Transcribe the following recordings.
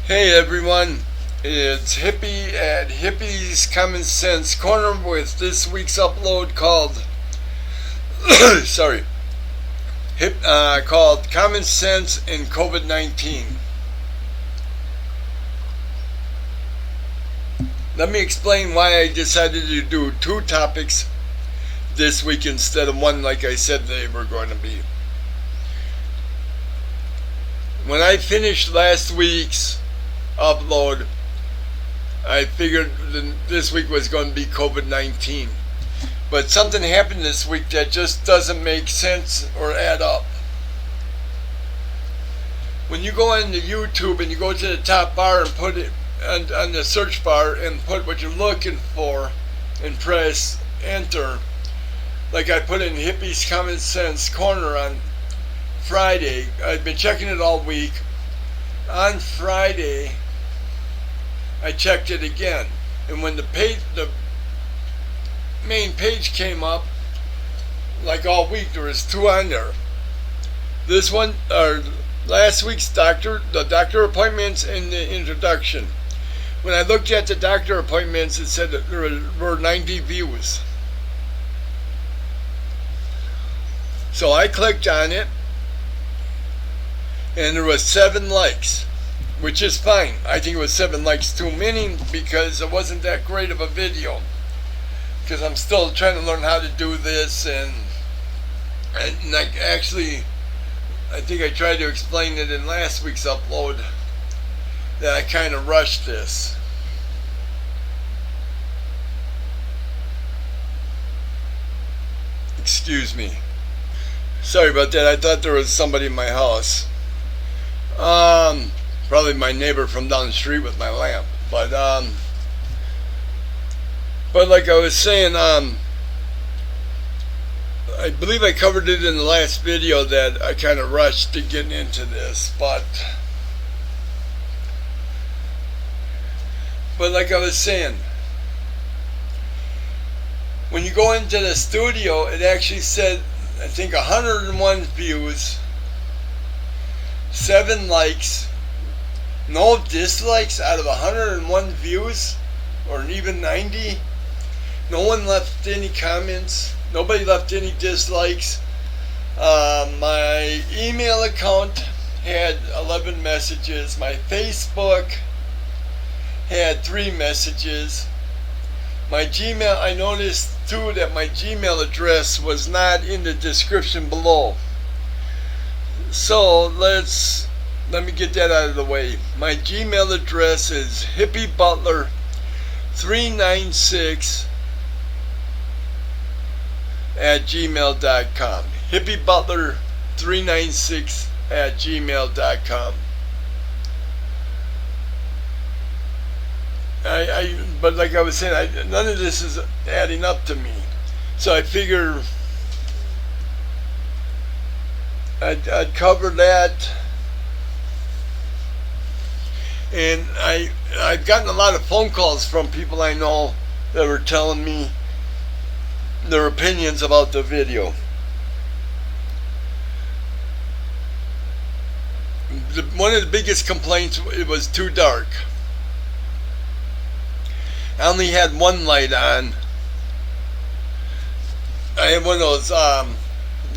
Hey everyone, it's Hippie at Hippie's Common Sense Corner with this week's upload called sorry, called Common Sense in COVID-19. Let me explain why I decided to do two topics this week instead of one like I said they were going to be. When I finished last week's upload, I figured this week was going to be COVID-19. But something happened this week that just doesn't make sense or add up. When you go into YouTube and you go to the top bar and put it on the search bar and put what you're looking for and press enter, like I put in Hippie's Common Sense Corner on Friday. I've been checking it all week. On Friday, I checked it again, and when the main page came up, like all week, there was two on there. This one, or last week's the doctor appointments and the introduction. When I looked at the doctor appointments, it said that there were 90 views. So I clicked on it, and there was 7 likes. Which is fine. I think it was 7 likes too many because it wasn't that great of a video. Because I'm still trying to learn how to do this, and like actually, I think I tried to explain it in last week's upload that I kind of rushed this. Excuse me. Sorry about that. I thought there was somebody in my house. Probably my neighbor from down the street with my lamp. But like I was saying, I believe I covered it in the last video that I kind of rushed to get into this. But like I was saying, when you go into the studio, it actually said, I think 101 views, 7 likes, no dislikes out of 101 views, or even 90. No one left any comments. Nobody left any dislikes. My email account had 11 messages. My Facebook had 3 messages. My Gmail, I noticed too that my Gmail address was not in the description below. So let me get that out of the way. My Gmail address is hippiebutler396 at gmail.com. hippiebutler396 at gmail.com. But like I was saying, none of this is adding up to me. So I figure I'd cover that. And I've gotten a lot of phone calls from people I know that were telling me their opinions about the video. One of the biggest complaints, it was too dark. I only had one light on. I had one of those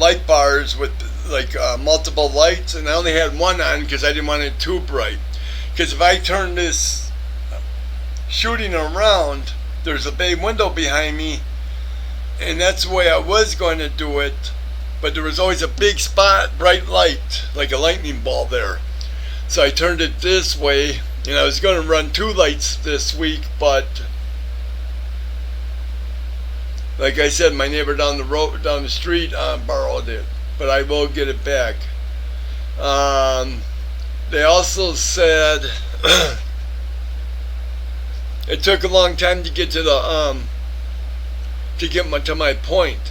light bars with like multiple lights, and I only had one on because I didn't want it too bright. Because if I turn this shooting around, there's a bay window behind me, and that's the way I was going to do it, but there was always a big spot, bright light, like a lightning ball there. So I turned it this way, and I was going to run 2 lights this week, but like I said, my neighbor down the street borrowed it, but I will get it back. They also said it took a long time to get to the to my point.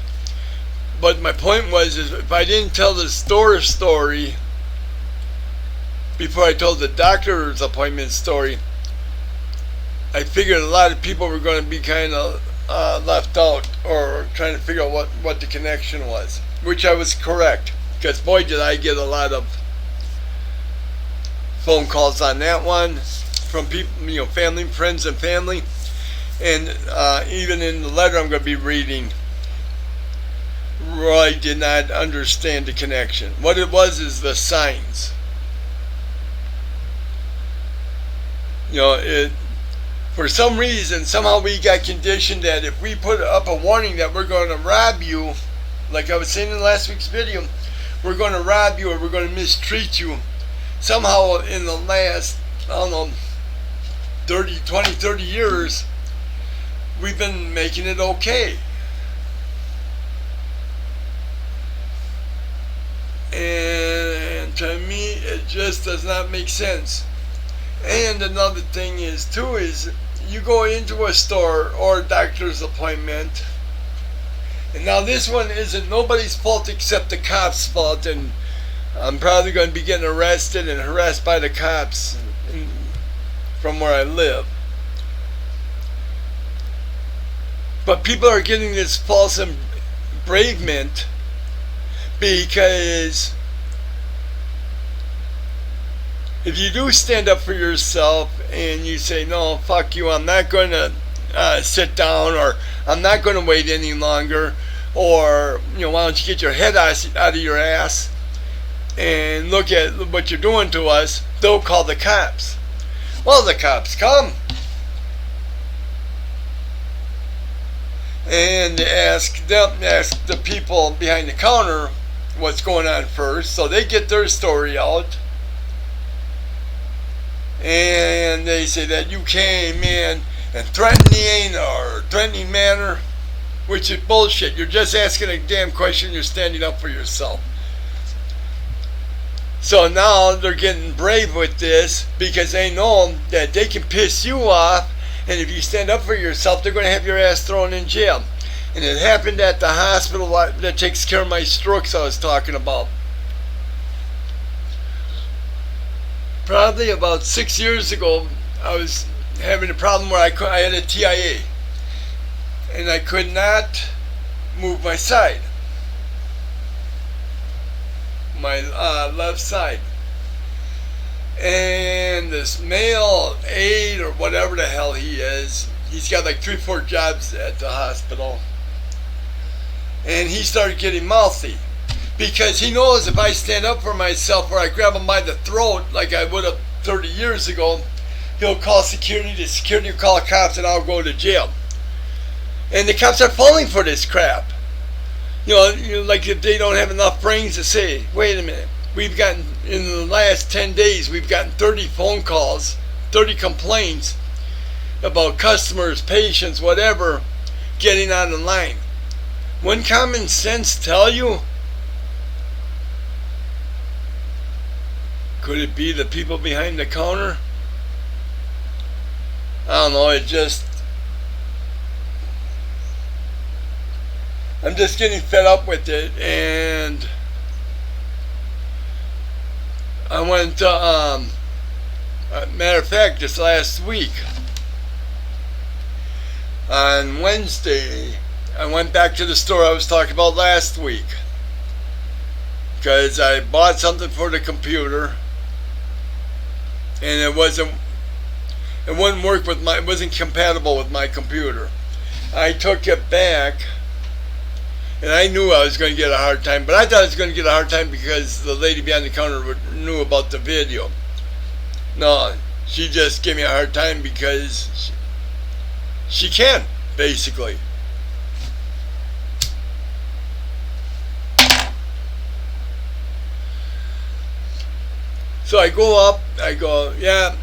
But my point was, is if I didn't tell the store story before I told the doctor's appointment story, I figured a lot of people were going to be kind of left out or trying to figure out what the connection was, which I was correct, because boy did I get a lot of phone calls on that one from people, family, friends, and family. And even in the letter I'm going to be reading, Roy did not understand the connection. What it was is the signs. For some reason, somehow we got conditioned that if we put up a warning that we're going to rob you, like I was saying in last week's video, we're going to rob you or we're going to mistreat you. Somehow in the last, 30 years, we've been making it okay. And to me, it just does not make sense. And another thing is you go into a store or a doctor's appointment, and now this one isn't nobody's fault except the cops' fault, and I'm probably going to be getting arrested and harassed by the cops from where I live. But people are getting this false bravement because if you do stand up for yourself and you say, no, fuck you, I'm not going to sit down, or I'm not going to wait any longer, or, why don't you get your head out of your ass and look at what you're doing to us, they'll call the cops. Well, the cops come and ask the people behind the counter what's going on first, so they get their story out. And they say that you came in and threatening manner, which is bullshit. You're just asking a damn question. You're standing up for yourself. So now they're getting brave with this because they know that they can piss you off, and if you stand up for yourself, they're going to have your ass thrown in jail. And it happened at the hospital that takes care of my strokes I was talking about. Probably about 6 years ago, I was having a problem where I had a TIA, and I could not move my side, my left side. And this male aide, or whatever the hell he is, he's got like 3-4 jobs at the hospital, and he started getting mouthy. Because he knows if I stand up for myself or I grab him by the throat like I would have 30 years ago, he'll call security, the security will call the cops, and I'll go to jail. And the cops are falling for this crap. Like if they don't have enough brains to say, wait a minute, we've gotten, in the last 10 days, we've gotten 30 phone calls, 30 complaints about customers, patients, whatever, getting on the line. Wouldn't common sense tell you? Could it be the people behind the counter? I don't know, I'm just getting fed up with it, and I went to, matter of fact, just last week, on Wednesday, I went back to the store I was talking about last week, because I bought something for the computer, and it wouldn't work with it wasn't compatible with my computer. I took it back, and I knew I was going to get a hard time, but I thought I was going to get a hard time because the lady behind the counter knew about the video. No, she just gave me a hard time because she can, basically. So I go up, yeah,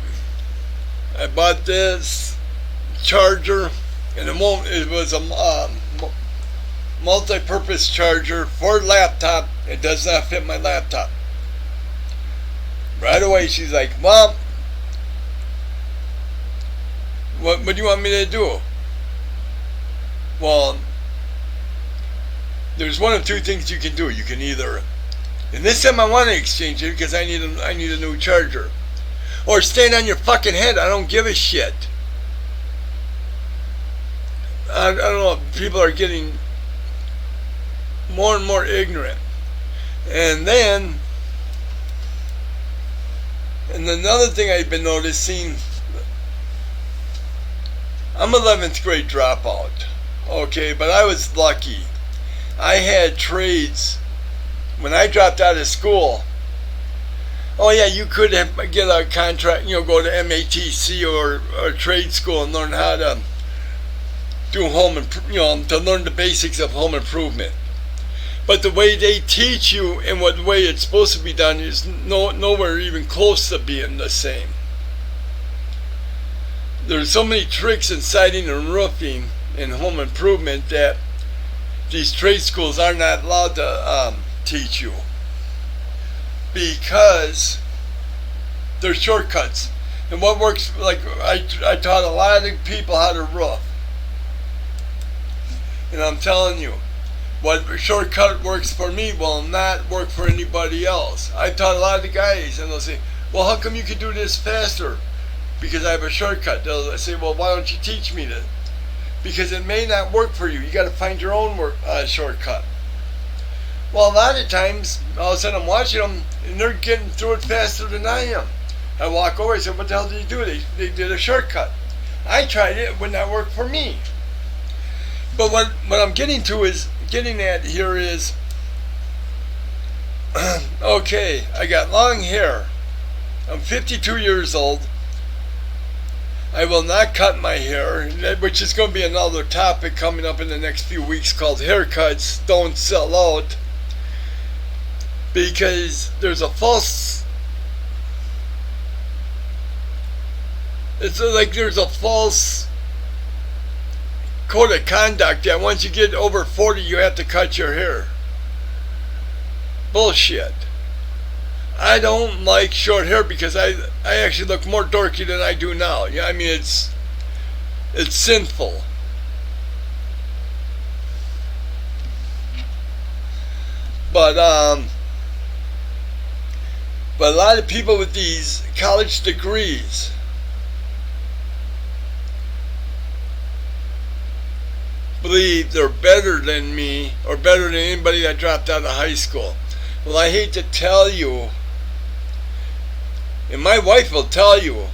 I bought this charger, and it was a multi-purpose charger for laptop. It does not fit my laptop. Right away she's like, Mom, what do you want me to do? Well, there's one of two things you can do. You can either, and this time I want to exchange it because I need a new charger, or stand on your fucking head. I don't give a shit. I don't know. People are getting more and more ignorant. And then And another thing I've been noticing, I'm 11th grade dropout. Okay, but I was lucky. I had trades when I dropped out of school. Oh yeah, you could get a contract, go to MATC or trade school and learn how to do to learn the basics of home improvement. But the way they teach you and what way it's supposed to be done is nowhere even close to being the same. There's so many tricks in siding and roofing and home improvement that these trade schools are not allowed to teach you, because they're shortcuts. And what works, like I taught a lot of people how to roof, and I'm telling you, what shortcut works for me will not work for anybody else. I taught a lot of the guys, and they'll say, well, how come you can do this faster? Because I have a shortcut. They'll say, well, why don't you teach me this? Because it may not work for you. You got to find your own shortcut. Well, a lot of times, all of a sudden I'm watching them, and they're getting through it faster than I am. I walk over, I say, what the hell did you do? They did a shortcut. I tried it would not work for me. But what I'm getting at here is, okay, I got long hair. I'm 52 years old. I will not cut my hair, which is going to be another topic coming up in the next few weeks called haircuts don't sell out. Because there's a false, there's a false code of conduct that once you get over 40 you have to cut your hair. Bullshit. I don't like short hair because I actually look more dorky than I do now. Yeah, I mean it's sinful. But a lot of people with these college degrees believe they're better than me or better than anybody that dropped out of high school. Well, I hate to tell you, and my wife will tell you,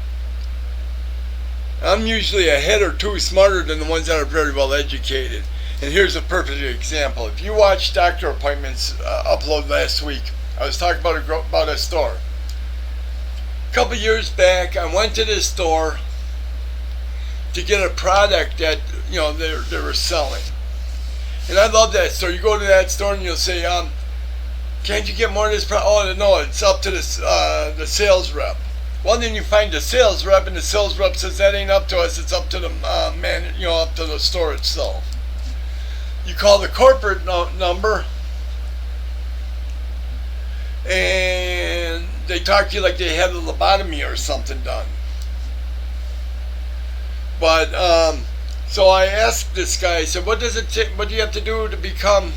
I'm usually a head or two smarter than the ones that are very well educated. And here's a perfect example. If you watched Doctor Appointments upload last week, I was talking about a store. A couple years back, I went to this store to get a product that they were selling, and I love that store. You go to that store and you'll say, can't you get more of this product? Oh no, it's up to the sales rep. Well, then you find the sales rep, and the sales rep says that ain't up to us. It's up to the up to the store itself. You call the corporate number, and they talk to you like they had a lobotomy or something done. But so I asked this guy. I said, "What does it take? What do you have to do to become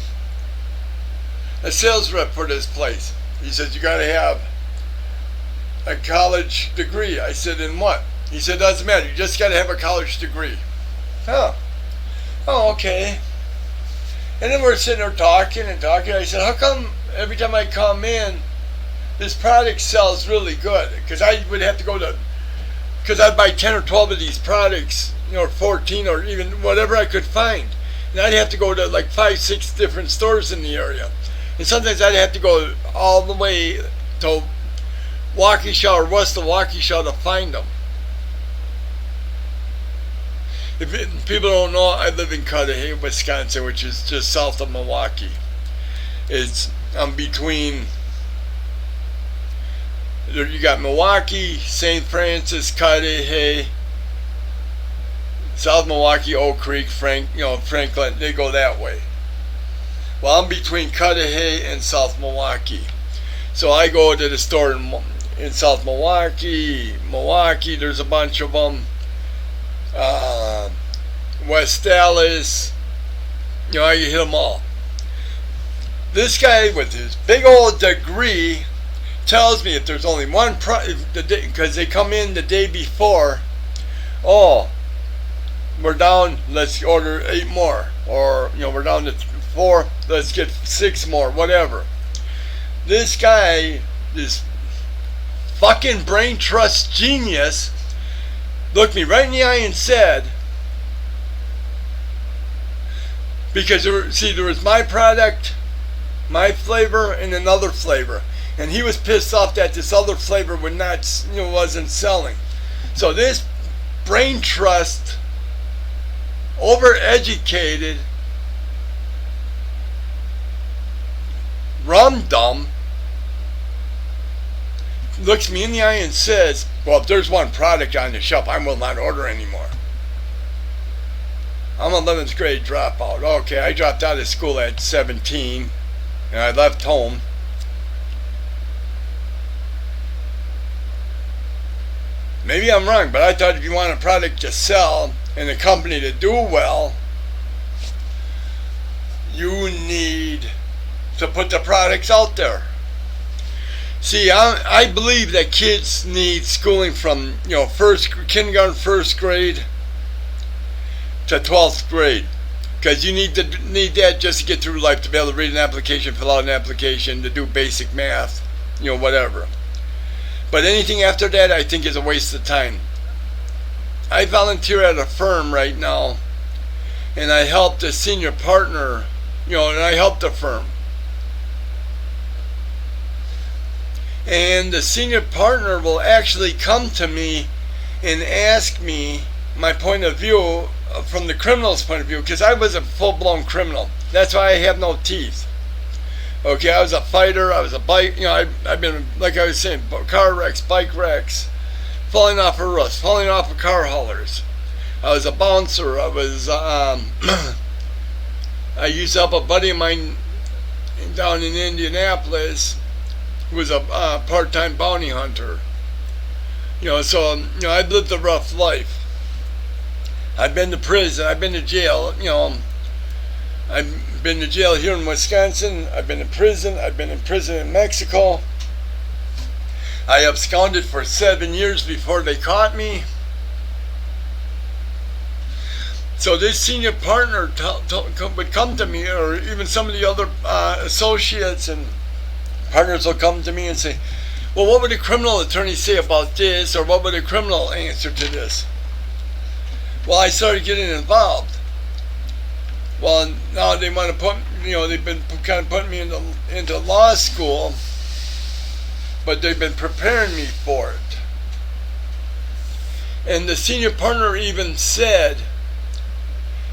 a sales rep for this place?" He says, "You got to have a college degree." I said, "In what?" He said, "Doesn't matter. You just got to have a college degree." Huh? Oh, okay. And then we're sitting there talking and talking. I said, "How come every time I come in, this product sells really good?" Because I would have to because I'd buy 10 or 12 of these products, or 14, or even whatever I could find. And I'd have to go to like 5, 6 different stores in the area. And sometimes I'd have to go all the way to Waukesha or west of Waukesha to find them. If people don't know, I live in Cudahy, Wisconsin, which is just south of Milwaukee. I'm between, you got Milwaukee, St. Francis, Cudahy, South Milwaukee, Oak Creek, Franklin. They go that way. Well, I'm between Cudahy and South Milwaukee. So I go to the store in South Milwaukee. There's a bunch of them. West Dallas. I hit them all. This guy with his big old degree tells me if there's only one because they come in the day before, oh, we're down, let's order 8 more. Or, we're down to 4, let's get 6 more, whatever. This guy, fucking brain trust genius looked me right in the eye and said, because there was my product, my flavor, and another flavor, and he was pissed off that this other flavor wasn't selling. So this brain trust, overeducated, rum-dum, looks me in the eye and says, well, if there's one product on the shelf, I will not order anymore. I'm an 11th grade dropout. Okay, I dropped out of school at 17, and I left home. Maybe I'm wrong, but I thought if you want a product to sell and a company to do well, you need to put the products out there. See, I believe that kids need schooling from kindergarten, first grade to 12th grade, because you need that just to get through life, to be able to read an application, fill out an application, to do basic math, whatever. But anything after that, I think, is a waste of time. I volunteer at a firm right now, and I help the senior partner, and I help the firm. And the senior partner will actually come to me and ask me my point of view from the criminal's point of view, because I was a full-blown criminal. That's why I have no teeth. Okay, I was a fighter, I was a bike, I've been, like I was saying, car wrecks, bike wrecks, falling off of roofs, falling off of car haulers. I was a bouncer, I used to help a buddy of mine down in Indianapolis who was a part-time bounty hunter. I've lived a rough life. I've been to prison, I've been to jail, I've been to jail here in Wisconsin, I've been in prison in Mexico. I absconded for 7 years before they caught me. So this senior partner would come to me, or even some of the other associates and partners will come to me and say, well, what would a criminal attorney say about this, or what would a criminal answer to this? Well, I started getting involved. Well, now they want to put, they've been kind of putting me into law school, but they've been preparing me for it. And the senior partner even said,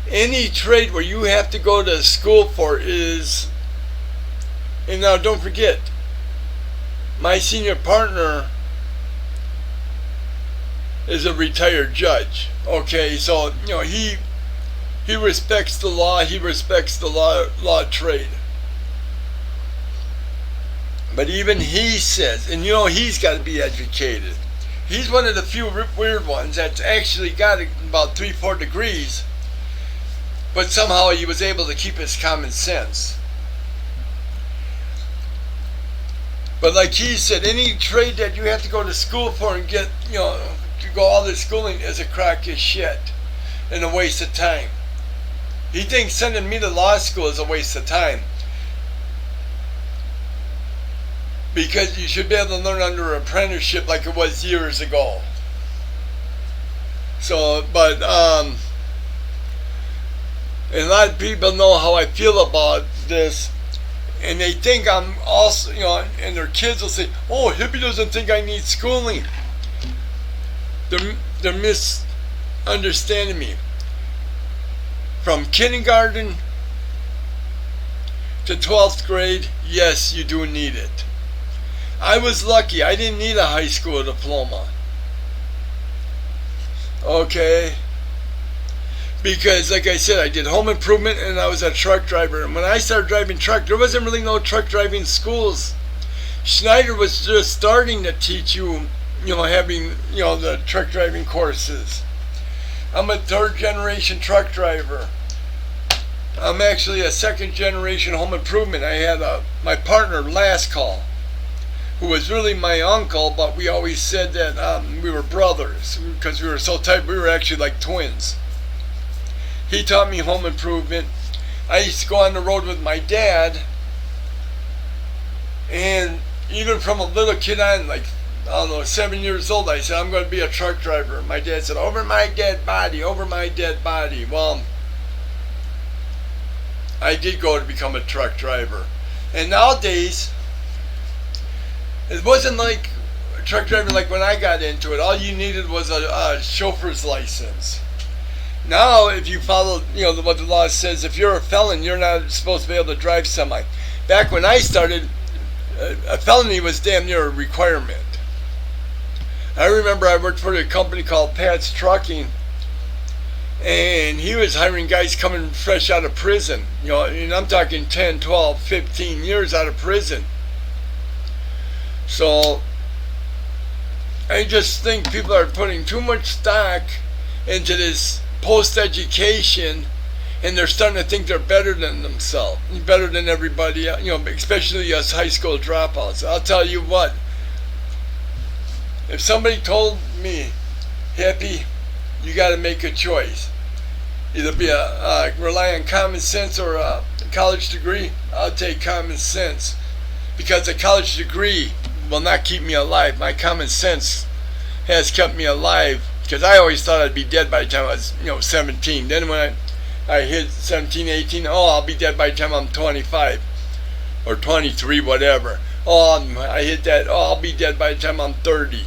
any trade where you have to go to school for is, and now don't forget, my senior partner is a retired judge. Okay, so he respects the law. He respects the law trade. But even he says, and he's got to be educated. He's one of the few weird ones that's actually got about 3-4 degrees, but somehow he was able to keep his common sense. But like he said, any trade that you have to go to school for and get, to go all this schooling is a crock of shit and a waste of time. He thinks sending me to law school is a waste of time, because you should be able to learn under apprenticeship like it was years ago. So, but, and a lot of people know how I feel about this, and they think I'm also, and their kids will say, oh, Hippie doesn't think I need schooling. They're misunderstanding me. From kindergarten to 12th grade, yes, you do need it. I was lucky. I didn't need a high school diploma. Okay? Because, like I said, I did home improvement and I was a truck driver. And when I started driving truck, there wasn't really no truck driving schools. Schneider was just starting to teach you, having, the truck driving courses. I'm a 3rd generation truck driver. I'm actually a 2nd generation home improvement. I had my partner last call, who was really my uncle, but we always said that we were brothers because we were so tight. We were actually like twins. He taught me home improvement. I used to go on the road with my dad, and even from a little kid on, like I don't know, 7 years old, I said, I'm going to be a truck driver. My dad said, over my dead body, over my dead body. Well, I did go to become a truck driver. And nowadays, it wasn't like truck driving like when I got into it. All you needed was a chauffeur's license. Now, if you follow, what the law says, if you're a felon, you're not supposed to be able to drive semi. Back when I started, a felony was damn near a requirement. I remember I worked for a company called Pat's Trucking, and he was hiring guys coming fresh out of prison. And I'm talking 10, 12, 15 years out of prison. So I just think people are putting too much stock into this post-education, and they're starting to think they're better than themselves, better than everybody else, especially us high school dropouts. I'll tell you what, if somebody told me, Hippie, you got to make a choice, either rely on common sense or a college degree, I'll take common sense, because a college degree will not keep me alive. My common sense has kept me alive, because I always thought I'd be dead by the time I was 17. Then when I hit 17, 18, I'll be dead by the time I'm 25 or 23, whatever. I hit that, I'll be dead by the time I'm 30.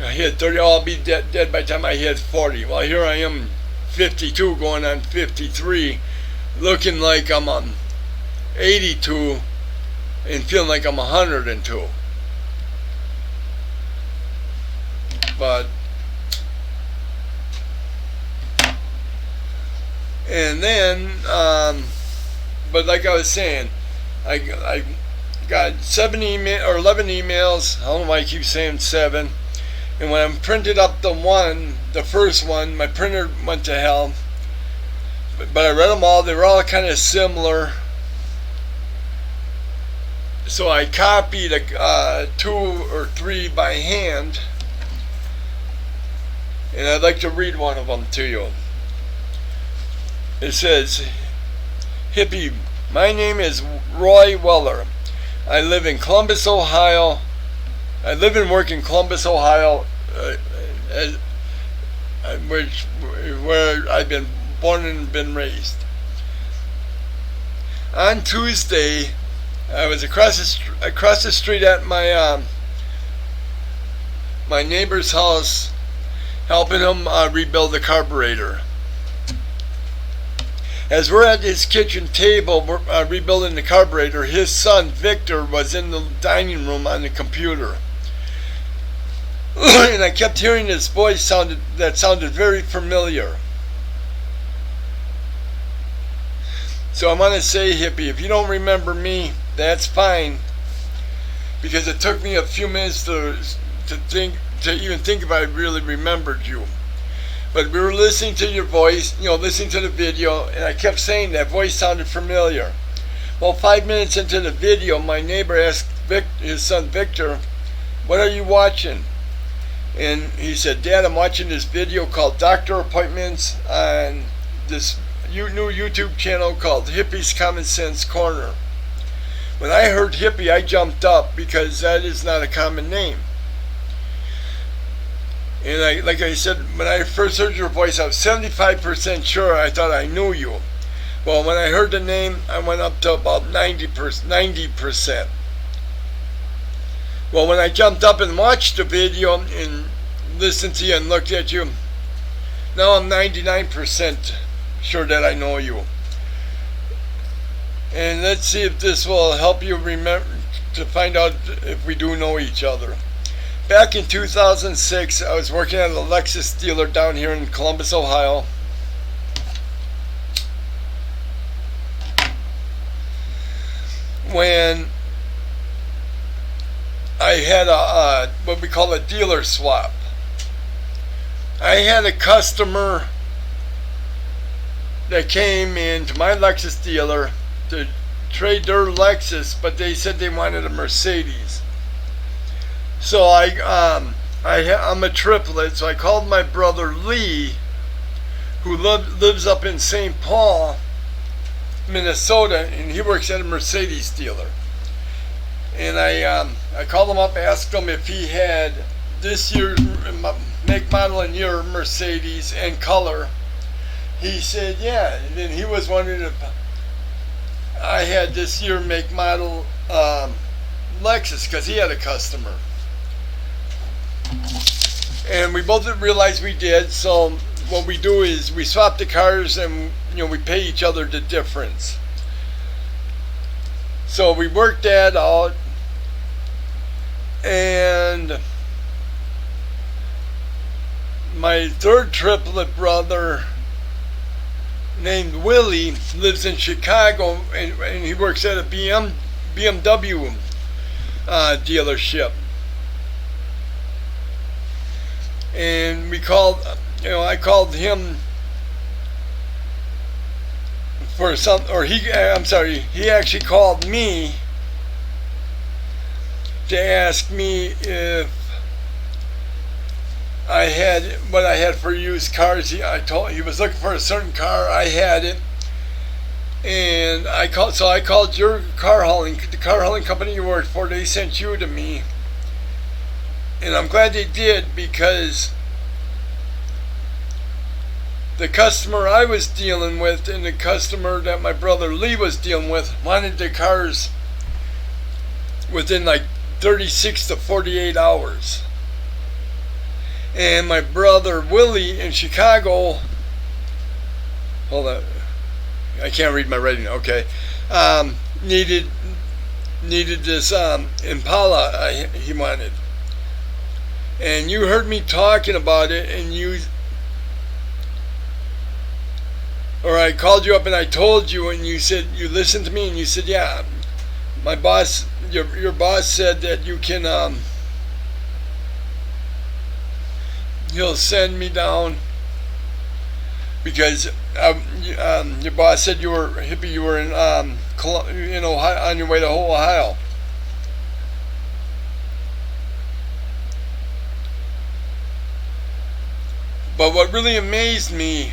I hit 30, I'll be dead by the time I hit 40. Well, here I am, 52, going on 53, looking like I'm 82 and feeling like I'm 102. But and then, but like I was saying, I got 11 emails. I don't know why I keep saying 7. And when I printed up the first one, my printer went to hell. But I read them all. They were all kind of similar. So I copied 2 or 3 by hand. And I'd like to read one of them to you. It says, Hippie, my name is Roy Weller. I live in Columbus, Ohio. I live and work in Columbus, Ohio, where I've been born and been raised. On Tuesday, I was across the street at my neighbor's house, helping him rebuild the carburetor. As we're at his kitchen table rebuilding the carburetor, his son Victor was in the dining room on the computer. And I kept hearing his voice that sounded very familiar. So I want to say, Hippie, if you don't remember me, that's fine. Because it took me a few minutes to even think if I really remembered you. But we were listening to your voice, listening to the video, and I kept saying that voice sounded familiar. Well, 5 minutes into the video, my neighbor asked his son Victor, what are you watching? And he said, Dad, I'm watching this video called Doctor Appointments on this new YouTube channel called Hippie's Common Sense Corner. When I heard Hippie, I jumped up because that is not a common name. And like I said, when I first heard your voice, I was 75% sure I thought I knew you. Well, when I heard the name, I went up to about 90%. Well, when I jumped up and watched the video and listened to you and looked at you, now I'm 99% sure that I know you. And let's see if this will help you remember to find out if we do know each other. Back in 2006, I was working at a Lexus dealer down here in Columbus, Ohio. When I had what we call a dealer swap. I had a customer that came into my Lexus dealer to trade their Lexus, but they said they wanted a Mercedes. So I'm a triplet, so I called my brother Lee, who lives up in St. Paul, Minnesota, and he works at a Mercedes dealer. And I I called him up, asked him if he had this year's make, model, and year Mercedes and color. He said, yeah. And then he was wondering if I had this year make, model Lexus, because he had a customer. And we both realized we did. So what we do is we swap the cars, and we pay each other the difference. So we worked that out, and my third triplet brother named Willie lives in Chicago, and he works at a BMW dealership. And we called, I called him for some, or he actually called me to ask me if I had what I had for used cars. He was looking for a certain car. I had it, and I called your the car hauling company you worked for. They sent you to me, and I'm glad they did, because the customer I was dealing with and the customer that my brother Lee was dealing with wanted the cars within like 36 to 48 hours. And my brother Willie in Chicago, hold on, I can't read my writing. Okay, needed this Impala he wanted, and you heard me talking about it, and I called you up and I told you, and you said, you listened to me, and you said, yeah, my boss, your boss said that you can he'll send me down, because your boss said you were Hippie, you were in Ohio, on your way to Ohio. But what really amazed me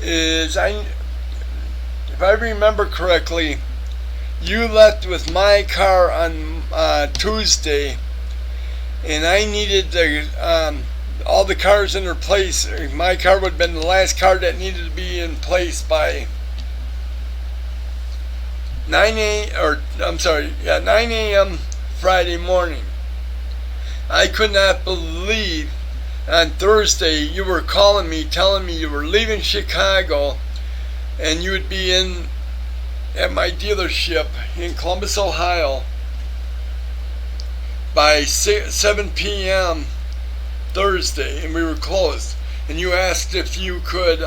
is, if I remember correctly, you left with my car on Tuesday, and I needed all the cars in their place. My car would have been the last car that needed to be in place by 9 a.m. Friday morning. I could not believe on Thursday you were calling me, telling me you were leaving Chicago and you would be at my dealership in Columbus, Ohio by 7 p.m. Thursday, and we were closed. And you asked if you could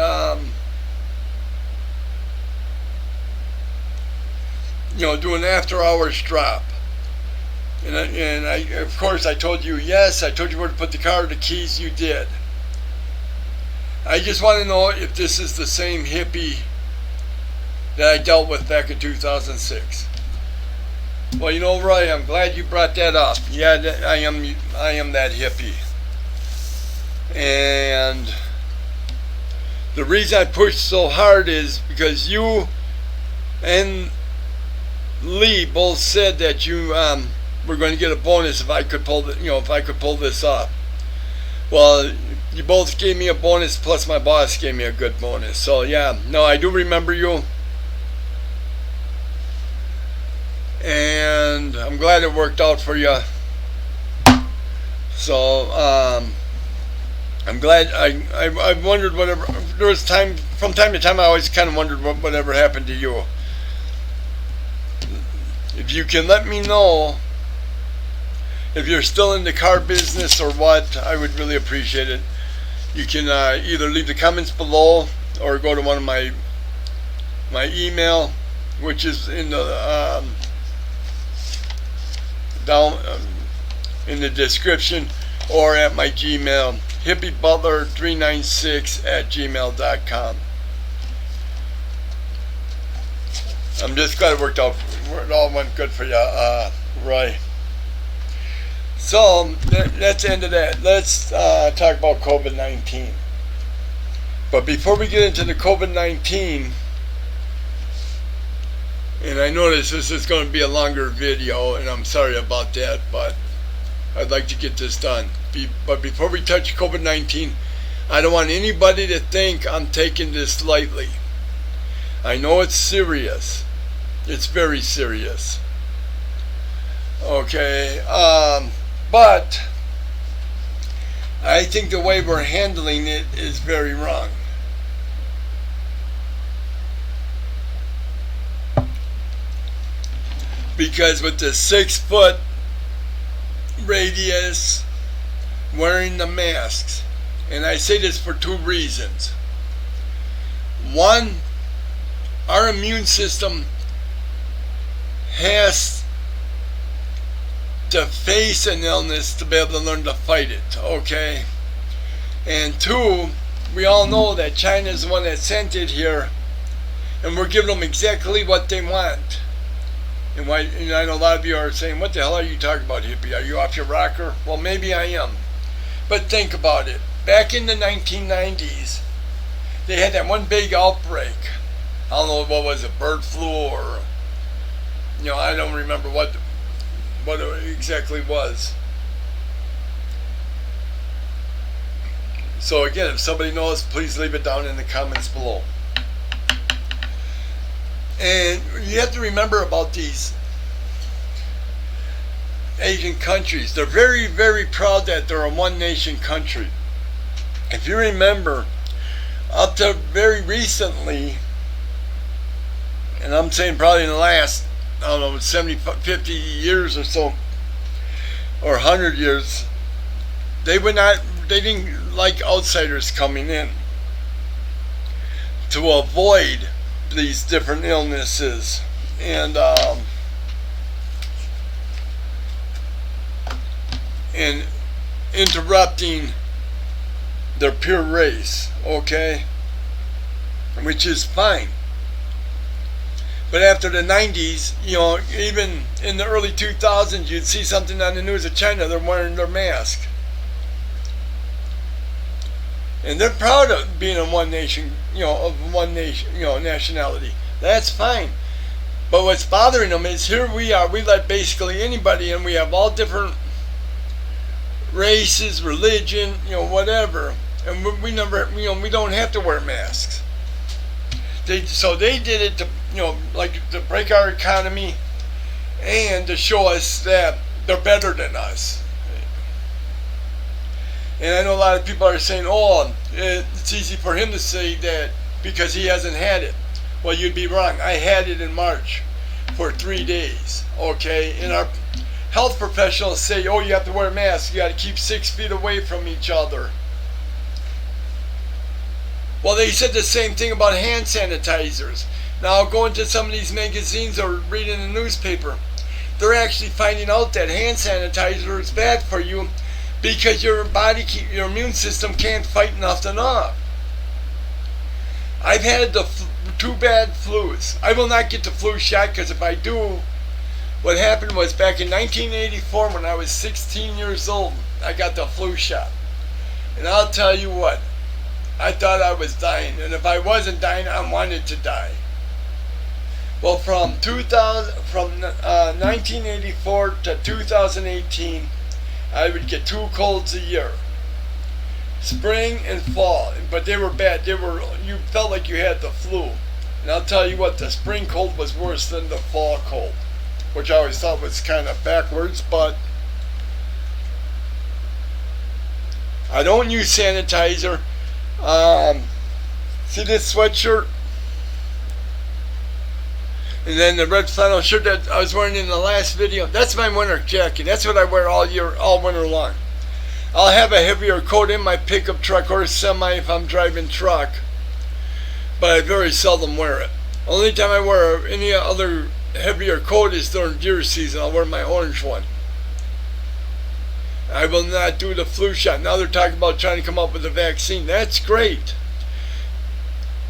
do an after hours drop. And I, of course, I told you yes. I told you where to put the car, the keys. You did. I just want to know if this is the same Hippie that I dealt with back in 2006. Well, Roy, I'm glad you brought that up. Yeah, I am that Hippie. And the reason I pushed so hard is because you and Lee both said that you were going to get a bonus if I could pull this off. Well, you both gave me a bonus, plus my boss gave me a good bonus. So yeah, no, I do remember you, and I'm glad it worked out for you. So I'm glad. I wondered whatever. There was from time to time I always kind of wondered whatever happened to you. If you can let me know if you're still in the car business or what, I would really appreciate it. You can either leave the comments below or go to one of my email, which is in the down in the description, or at my Gmail, hippiebutler396@gmail.com. I'm just glad it worked out. It all went good for you, Roy. So that's the end of that. Let's talk about COVID-19. But before we get into the COVID-19, And I notice this is going to be a longer video, and I'm sorry about that, but I'd like to get this done. But before we touch COVID-19, I don't want anybody to think I'm taking this lightly. I know it's serious. It's very serious. Okay, but I think the way we're handling it is very wrong. Because with the 6-foot radius, wearing the masks, and I say this for two reasons. One, our immune system has to face an illness to be able to learn to fight it, okay? And two, we all know that China is the one that sent it here, and we're giving them exactly what they want. And I know a lot of you are saying, what the hell are you talking about, hippie? Are you off your rocker? Well, maybe I am. But think about it. Back in the 1990s, they had that one big outbreak. I don't know what was it, bird flu, or, I don't remember what it exactly was. So again, if somebody knows, please leave it down in the comments below. And you have to remember about these Asian countries. They're very, very proud that they're a one-nation country. If you remember, up to very recently, and I'm saying probably in the last, 70, 50 years or so, or 100 years, they didn't like outsiders coming in to avoid these different illnesses and interrupting their pure race, okay, which is fine. But after the 90s, even in the early 2000s, you'd see something on the news of China, they're wearing their mask. And they're proud of being in one nation, nationality. That's fine. But what's bothering them is here we are, we let basically anybody in, we have all different races, religion, whatever. And we never, we don't have to wear masks. So they did it to, to break our economy and to show us that they're better than us. And I know a lot of people are saying, it's easy for him to say that because he hasn't had it. Well, you'd be wrong. I had it in March for 3 days, okay? And our health professionals say, you have to wear a mask. You got to keep 6 feet away from each other. Well, they said the same thing about hand sanitizers. Now, going to some of these magazines or reading the newspaper, they're actually finding out that hand sanitizer is bad for you because your immune system can't fight nothing off. I've had the 2 bad flus. I will not get the flu shot because if I do, what happened was back in 1984 when I was 16 years old, I got the flu shot. And I'll tell you what, I thought I was dying. And if I wasn't dying, I wanted to die. Well, from 1984 to 2018, I would get 2 colds a year, spring and fall, but they were bad. You felt like you had the flu. And I'll tell you what, the spring cold was worse than the fall cold, which I always thought was kind of backwards, but I don't use sanitizer. See this sweatshirt? And then the red flannel shirt that I was wearing in the last video, that's my winter jacket. That's what I wear all winter long. I'll have a heavier coat in my pickup truck or semi if I'm driving truck, but I very seldom wear it. Only time I wear any other heavier coat is during deer season. I'll wear my orange one. I will not do the flu shot. Now they're talking about trying to come up with a vaccine. That's great.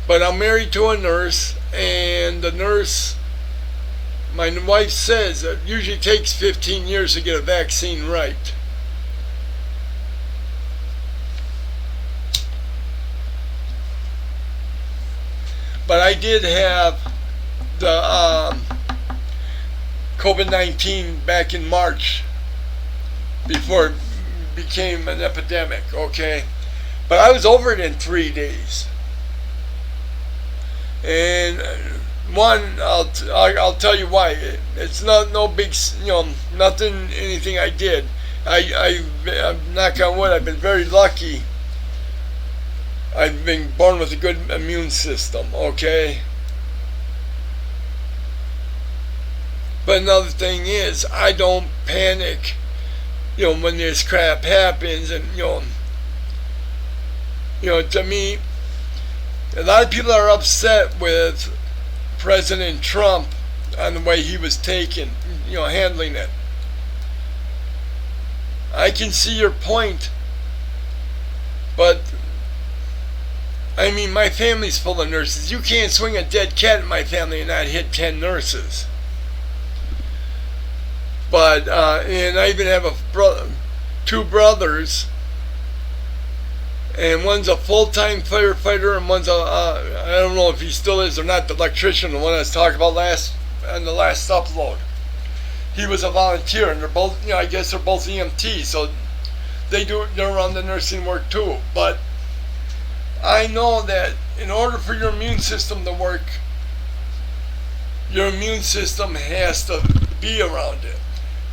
But I'm married to a nurse, and the nurse, my wife says it usually takes 15 years to get a vaccine right. But I did have the COVID-19 back in March before it became an epidemic, okay? But I was over it in 3 days. And one, I'll tell you why. It's no big, nothing, anything I did. I'm knock on wood, I've been very lucky. I've been born with a good immune system, okay? But another thing is, I don't panic, when this crap happens. And, to me, a lot of people are upset with President Trump on the way he was handling it. I can see your point, but I mean, my family's full of nurses. You can't swing a dead cat in my family and not hit 10 nurses. But and I even have two brothers, and one's a full-time firefighter, and one's I don't know if he still is or not, the electrician, the one I was talking about on the last upload. He was a volunteer, and they're both, I guess they're both EMTs, so they're around the nursing work too. But I know that in order for your immune system to work, your immune system has to be around it.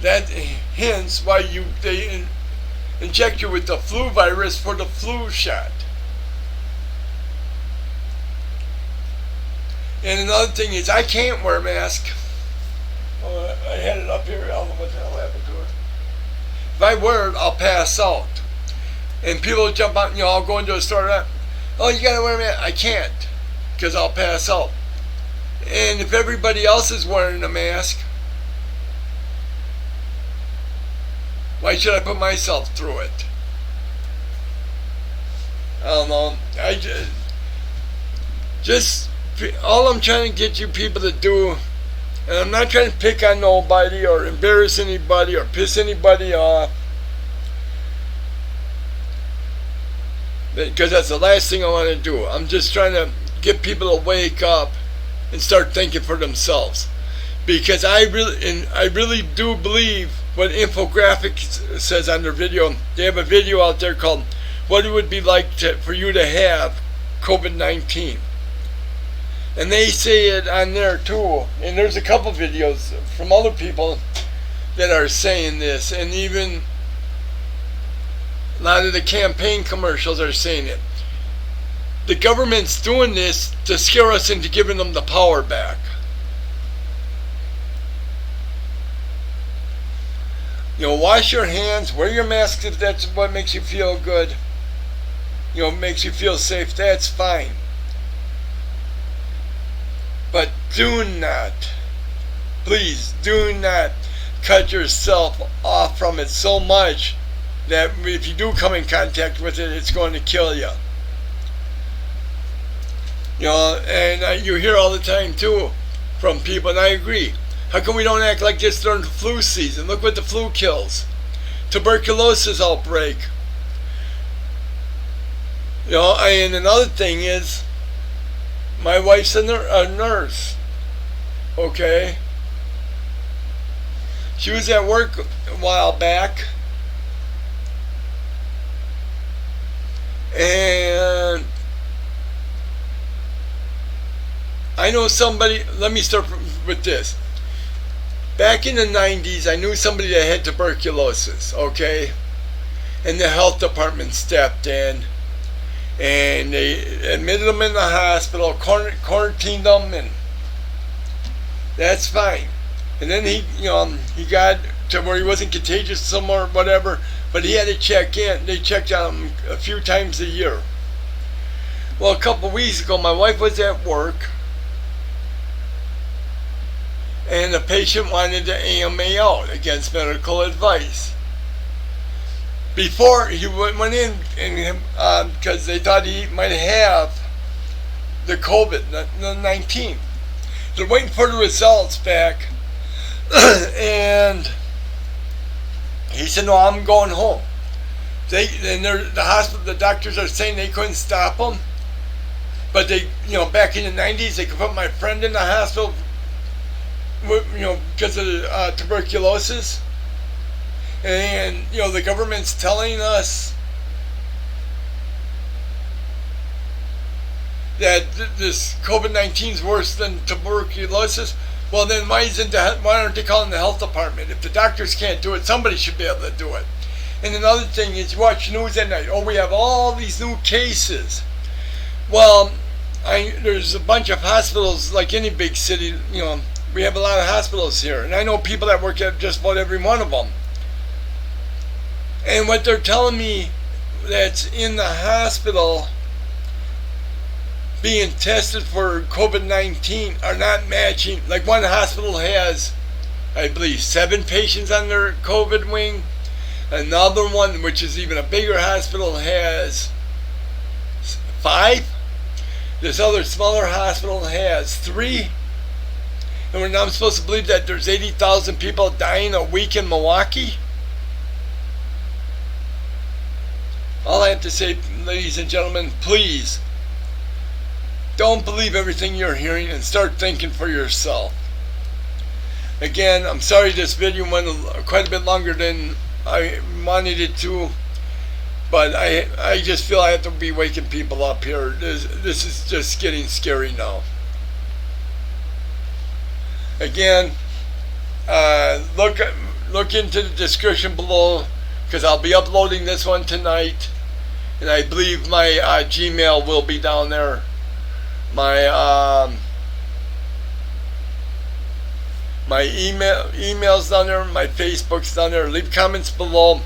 That hence why they inject you with the flu virus for the flu shot. And another thing is, I can't wear a mask. Oh, I had it up here. I don't know what the hell happened to it. If I wear it, I'll pass out. And people will jump out, I'll go into a store. Oh, you gotta wear a mask. I can't, because I'll pass out. And if everybody else is wearing a mask, why should I put myself through it? I don't know. All I'm trying to get you people to do, and I'm not trying to pick on nobody or embarrass anybody or piss anybody off, because that's the last thing I want to do. I'm just trying to get people to wake up and start thinking for themselves. Because I really do believe what Infographic says on their video. They have a video out there called "What It Would Be Like for You to Have COVID-19," and they say it on there too. And there's a couple videos from other people that are saying this, and even a lot of the campaign commercials are saying it. The government's doing this to scare us into giving them the power back. Wash your hands, wear your mask if that's what makes you feel good. Makes you feel safe, that's fine. But do not, please do not cut yourself off from it so much that if you do come in contact with it, it's going to kill you. And you hear all the time too from people, and I agree. How come we don't act like this during the flu season? Look what the flu kills. Tuberculosis outbreak. And another thing is, my wife's a nurse. Okay? She was at work a while back, and I know somebody, let me start with this. Back in the 90s, I knew somebody that had tuberculosis, okay? And the health department stepped in, and they admitted him in the hospital, quarantined him, and that's fine. And then he got to where he wasn't contagious somewhere, whatever, but he had to check in. They checked on him a few times a year. Well, a couple of weeks ago, my wife was at work, and the patient wanted to AMA out against medical advice. Before he went in, because they thought he might have the COVID-19. They're waiting for the results back, and he said, "No, I'm going home." The doctors are saying they couldn't stop him, but back in the 90s, they could put my friend in the hospital because of tuberculosis. And, the government's telling us that this COVID-19 is worse than tuberculosis. Well, then why aren't they calling the health department? If the doctors can't do it, somebody should be able to do it. And another thing is, you watch news at night. Oh, we have all these new cases. Well, there's a bunch of hospitals, like any big city. We have a lot of hospitals here, and I know people that work at just about every one of them. And what they're telling me that's in the hospital being tested for COVID-19 are not matching. Like, one hospital has, I believe, 7 patients on their COVID wing. Another one, which is even a bigger hospital, has 5. This other smaller hospital has 3. And we're now supposed to believe that there's 80,000 people dying a week in Milwaukee. All I have to say, ladies and gentlemen, please don't believe everything you're hearing and start thinking for yourself. Again, I'm sorry this video went quite a bit longer than I wanted it to, but I just feel I have to be waking people up here. This is just getting scary now. Again, look into the description below, because I'll be uploading this one tonight, and I believe my Gmail will be down there. My email's down there, my Facebook's down there. Leave comments below.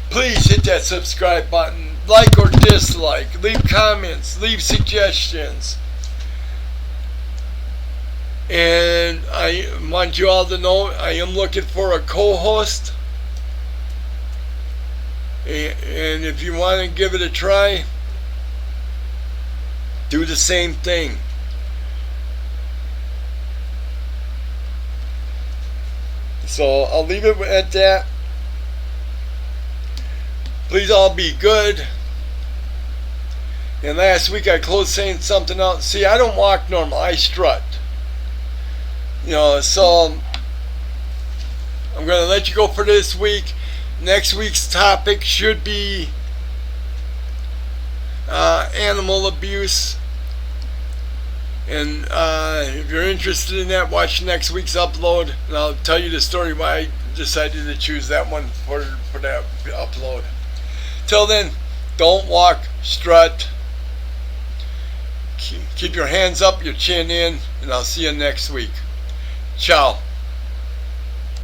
Please hit that subscribe button, like or dislike, leave comments, leave suggestions. And I want you all to know I am looking for a co-host. And if you want to give it a try, do the same thing. So I'll leave it at that. Please all be good. And last week I closed saying something else. See, I don't walk normal, I strut. So I'm going to let you go for this week. Next week's topic should be animal abuse. And if you're interested in that, watch next week's upload, and I'll tell you the story why I decided to choose that one for that upload. Till then, don't walk, strut. Keep your hands up, your chin in, and I'll see you next week. Ciao.